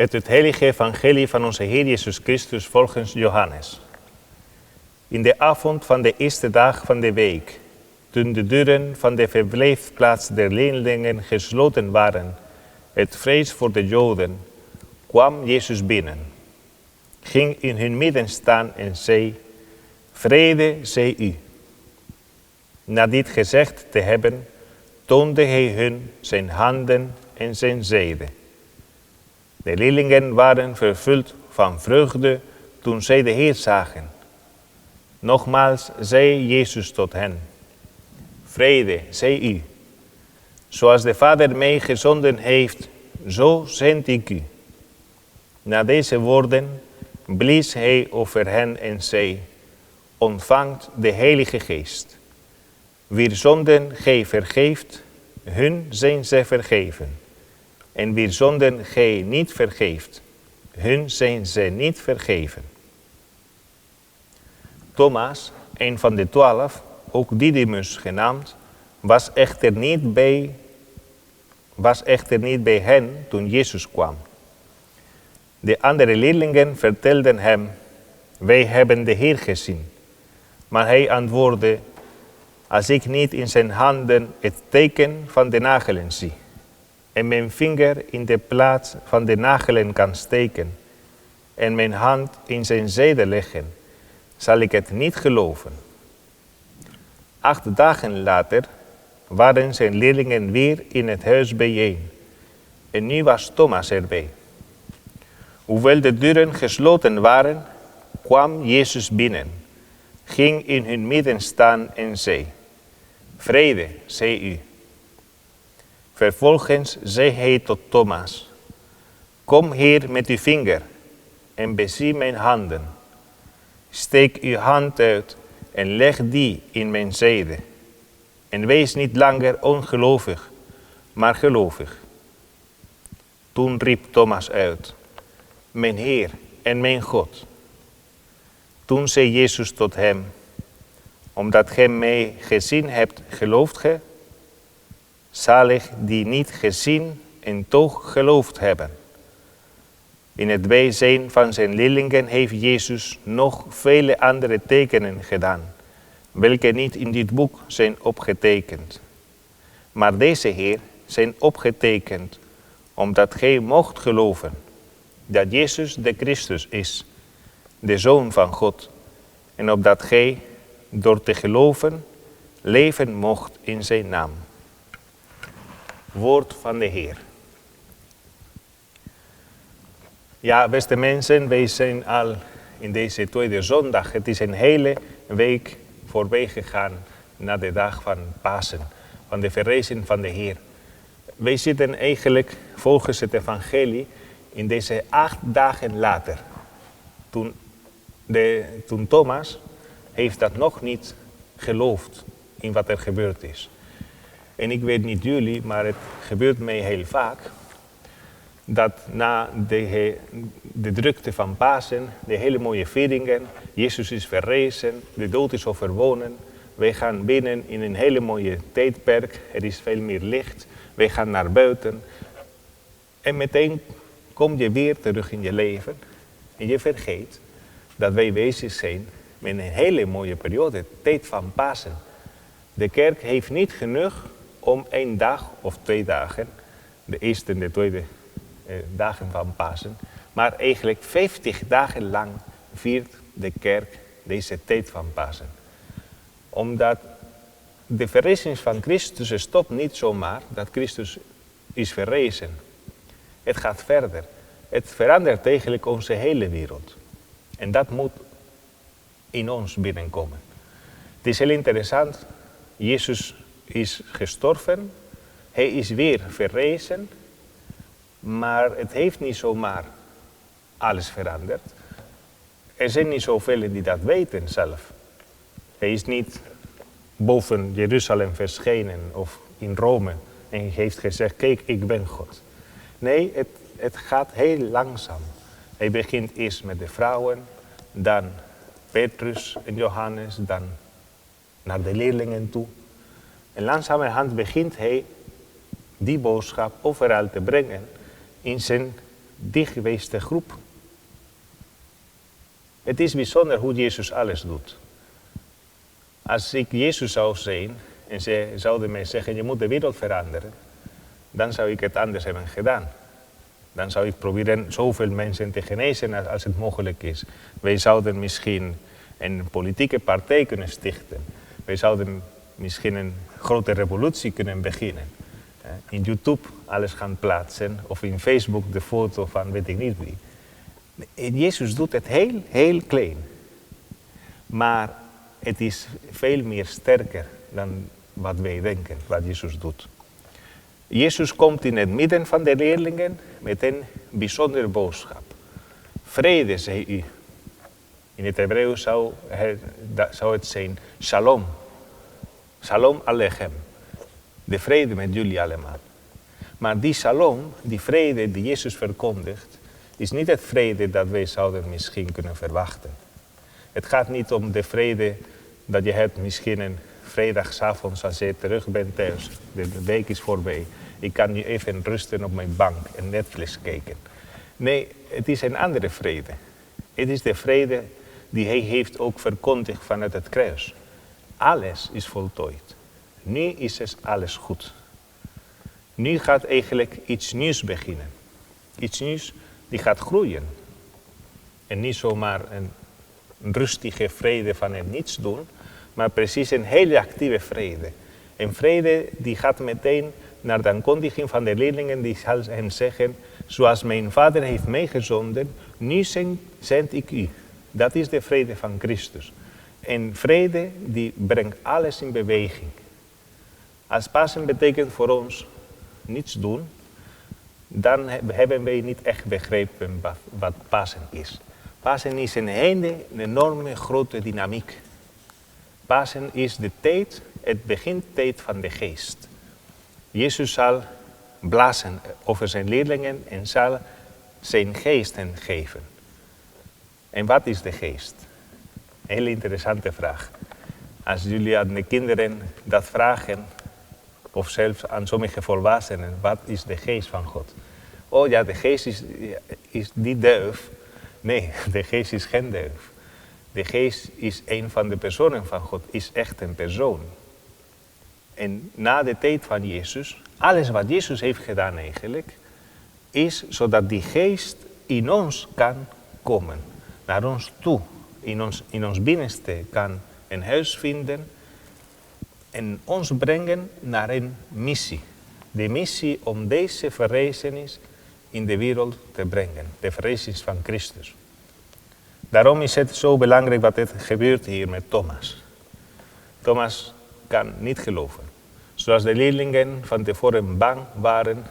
Uit het heilige evangelie van onze Heer Jezus Christus volgens Johannes. In de avond van de eerste dag van de week, toen de deuren van de verblijfplaats der leerlingen gesloten waren, uit vrees voor de Joden, kwam Jezus binnen, ging in hun midden staan en zei: Vrede zij u. Na dit gezegd te hebben, toonde hij hun zijn handen en zijn zijde. De leerlingen waren vervuld van vreugde toen zij de Heer zagen. Nogmaals zei Jezus tot hen: Vrede zij u. Zoals de Vader mij gezonden heeft, zo zend ik u. Na deze woorden blies hij over hen en zei: Ontvangt de Heilige Geest. Wier zonden gij vergeeft, hun zijn zij vergeven. En wier zonden gij niet vergeeft, hun zijn zij niet vergeven. Thomas, een van de 12, ook Didymus genaamd, was echter niet bij hen toen Jezus kwam. De andere leerlingen vertelden hem: Wij hebben de Heer gezien. Maar hij antwoordde: Als ik niet in zijn handen het teken van de nagelen zie, en mijn vinger in de plaats van de nagelen kan steken, en mijn hand in zijn zijde leggen, zal ik het niet geloven. 8 dagen later waren zijn leerlingen weer in het huis bijeen, en nu was Thomas erbij. Hoewel de deuren gesloten waren, kwam Jezus binnen, ging in hun midden staan en zei: Vrede zij u. Vervolgens zei hij tot Thomas: Kom hier met uw vinger en bezie mijn handen. Steek uw hand uit en leg die in mijn zijde. En wees niet langer ongelovig, maar gelovig. Toen riep Thomas uit: Mijn Heer en mijn God. Toen zei Jezus tot hem: Omdat gij mij gezien hebt, gelooft ge? Zalig die niet gezien en toch geloofd hebben. In het bijzijn van zijn leerlingen heeft Jezus nog vele andere tekenen gedaan, welke niet in dit boek zijn opgetekend. Maar deze Heer zijn opgetekend, omdat gij mocht geloven dat Jezus de Christus is, de Zoon van God, en opdat gij, door te geloven, leven mocht in zijn naam. Woord van de Heer. Ja, beste mensen, wij zijn al in deze tweede zondag. Het is een hele week voorbij gegaan na de dag van Pasen, van de verrijzing van de Heer. Wij zitten eigenlijk volgens het evangelie in deze 8 dagen later. Toen Thomas heeft dat nog niet geloofd in wat er gebeurd is. En ik weet niet jullie, maar het gebeurt mij heel vaak dat na de drukte van Pasen, de hele mooie vieringen, Jezus is verrezen, de dood is overwonnen, wij gaan binnen in een hele mooie tijdperk, er is veel meer licht, wij gaan naar buiten en meteen kom je weer terug in je leven en je vergeet dat wij bezig zijn met een hele mooie periode, tijd van Pasen. De kerk heeft niet genoeg om 1 dag of 2 dagen, de eerste en de tweede dagen van Pasen, maar eigenlijk 50 dagen lang viert de kerk deze tijd van Pasen. Omdat de verrijzing van Christus stopt niet zomaar dat Christus is verrezen. Het gaat verder. Het verandert eigenlijk onze hele wereld. En dat moet in ons binnenkomen. Het is heel interessant. Jezus is gestorven. Hij is weer verrezen. Maar het heeft niet zomaar alles veranderd. Er zijn niet zoveel die dat weten zelf. Hij is niet boven Jeruzalem verschenen of in Rome en heeft gezegd: kijk, ik ben God. Nee, het gaat heel langzaam. Hij begint eerst met de vrouwen, dan Petrus en Johannes, dan naar de leerlingen toe. En langzamerhand begint hij die boodschap overal te brengen in zijn dichtgeweeste groep. Het is bijzonder hoe Jezus alles doet. Als ik Jezus zou zijn en ze zouden mij zeggen, je moet de wereld veranderen, dan zou ik het anders hebben gedaan. Dan zou ik proberen zoveel mensen te genezen als het mogelijk is. Wij zouden misschien een politieke partij kunnen stichten. Wij zouden misschien een grote revolutie kunnen beginnen. In YouTube alles gaan plaatsen of in Facebook de foto van weet ik niet wie. Jezus doet het heel, heel klein. Maar het is veel meer sterker dan wat wij denken, wat Jezus doet. Jezus komt in het midden van de leerlingen met een bijzondere boodschap. Vrede, zei u. In het Hebreeuws zou het zijn shalom. Shalom alechem. De vrede met jullie allemaal. Maar die shalom, die vrede die Jezus verkondigt, is niet het vrede dat wij zouden misschien kunnen verwachten. Het gaat niet om de vrede dat je hebt misschien een vrijdagavond als je terug bent thuis. De week is voorbij. Ik kan nu even rusten op mijn bank en Netflix kijken. Nee, het is een andere vrede. Het is de vrede die hij heeft ook verkondigd vanuit het kruis. Alles is voltooid. Nu is het alles goed. Nu gaat eigenlijk iets nieuws beginnen. Iets nieuws die gaat groeien. En niet zomaar een rustige vrede van het niets doen, maar precies een hele actieve vrede. Een vrede die gaat meteen naar de aankondiging van de leerlingen, die zal hen zeggen, zoals mijn vader heeft mij gezonden, nu zend ik u. Dat is de vrede van Christus. Een vrede die brengt alles in beweging. Als Pasen betekent voor ons niets doen, dan hebben wij niet echt begrepen wat Pasen is. Pasen is een enorme grote dynamiek. Pasen is de tijd, het begintijd van de geest. Jezus zal blazen over zijn leerlingen en zal zijn geest hen geven. En wat is de geest? Een hele interessante vraag. Als jullie aan de kinderen dat vragen, of zelfs aan sommige volwassenen, wat is de geest van God? Oh ja, de geest is die duif. Nee, de geest is geen duif. De geest is een van de personen van God, is echt een persoon. En na de tijd van Jezus, alles wat Jezus heeft gedaan eigenlijk, is zodat die geest in ons kan komen. Naar ons toe, in ons binnenste kan een huis vinden en ons brengen naar een missie. De missie om deze verrijzenis in de wereld te brengen. De verrijzenis van Christus. Daarom is het zo belangrijk wat er gebeurt hier met Thomas. Thomas kan niet geloven. Zoals de leerlingen van tevoren bang waren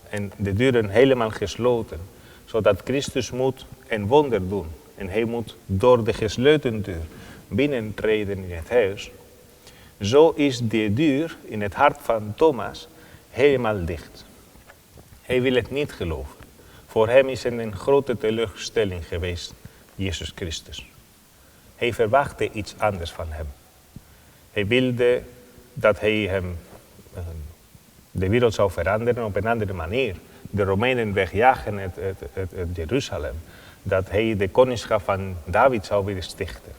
en de deuren helemaal gesloten. Zodat Christus moet een wonder doen. En hij moet door de gesloten deur binnentreden in het huis. Zo is de deur in het hart van Thomas helemaal dicht. Hij wil het niet geloven. Voor hem is het een grote teleurstelling geweest, Jezus Christus. Hij verwachtte iets anders van hem. Hij wilde dat hij hem de wereld zou veranderen op een andere manier. De Romeinen wegjagen uit Jeruzalem. Dat hij de koningschap van David zou willen stichten.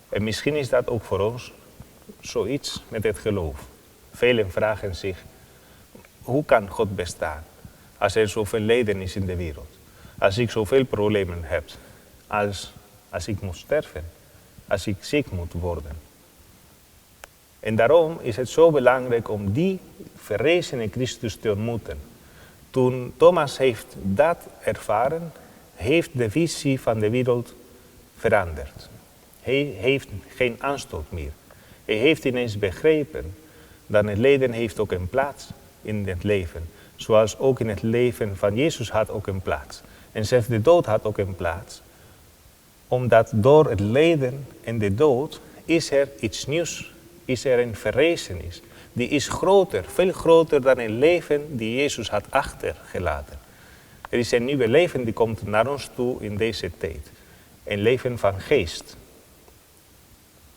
En misschien is dat ook voor ons zoiets met het geloof. Velen vragen zich, hoe kan God bestaan als er zoveel lijden is in de wereld? Als ik zoveel problemen heb, als ik moet sterven, als ik ziek moet worden. En daarom is het zo belangrijk om die verrezene Christus te ontmoeten. Toen Thomas heeft dat ervaren, heeft de visie van de wereld veranderd. Hij heeft geen aanstoot meer. Hij heeft ineens begrepen dat het lijden heeft ook een plaats in het leven. Zoals ook in het leven van Jezus had ook een plaats. En zelfs de dood had ook een plaats. Omdat door het lijden en de dood is er iets nieuws. Is er een verrezenis. Die is groter, veel groter dan een leven die Jezus had achtergelaten. Er is een nieuwe leven die komt naar ons toe in deze tijd. Een leven van geest.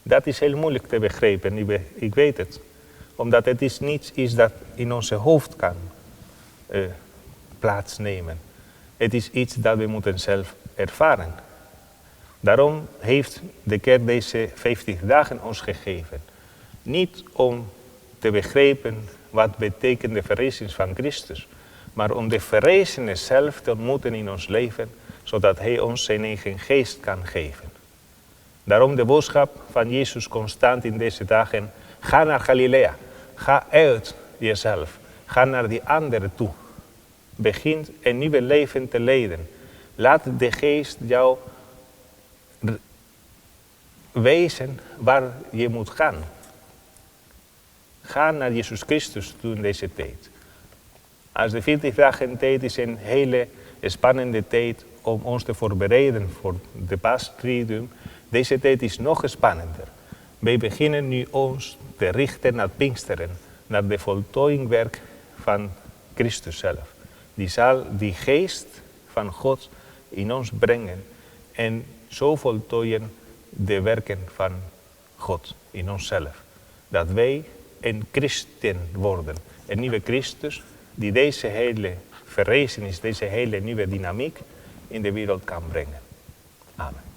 Dat is heel moeilijk te begrijpen, ik weet het. Omdat het niets is dat in onze hoofd kan plaatsnemen. Het is iets dat we moeten zelf ervaren. Daarom heeft de kerk deze 50 dagen ons gegeven. Niet om te begrijpen wat betekent de verrijzenis van Christus, maar om de verrijzene zelf te ontmoeten in ons leven, zodat Hij ons zijn eigen geest kan geven. Daarom de boodschap van Jezus constant in deze dagen: ga naar Galilea, ga uit jezelf, ga naar die anderen toe. Begin een nieuw leven te leiden. Laat de geest jou wijzen waar je moet gaan. Ga naar Jezus Christus toe in deze tijd. Als de 40 dagen tijd is een hele spannende tijd om ons te voorbereiden voor de Paastriduum. Deze tijd is nog spannender. Wij beginnen nu ons te richten naar Pinksteren, naar de voltooiingwerk van Christus zelf. Die zal die geest van God in ons brengen en zo voltooien de werken van God in onszelf. Dat wij een christen worden, een nieuwe Christus die deze hele verrijzenis, deze hele nieuwe dynamiek in de wereld kan brengen. Amen.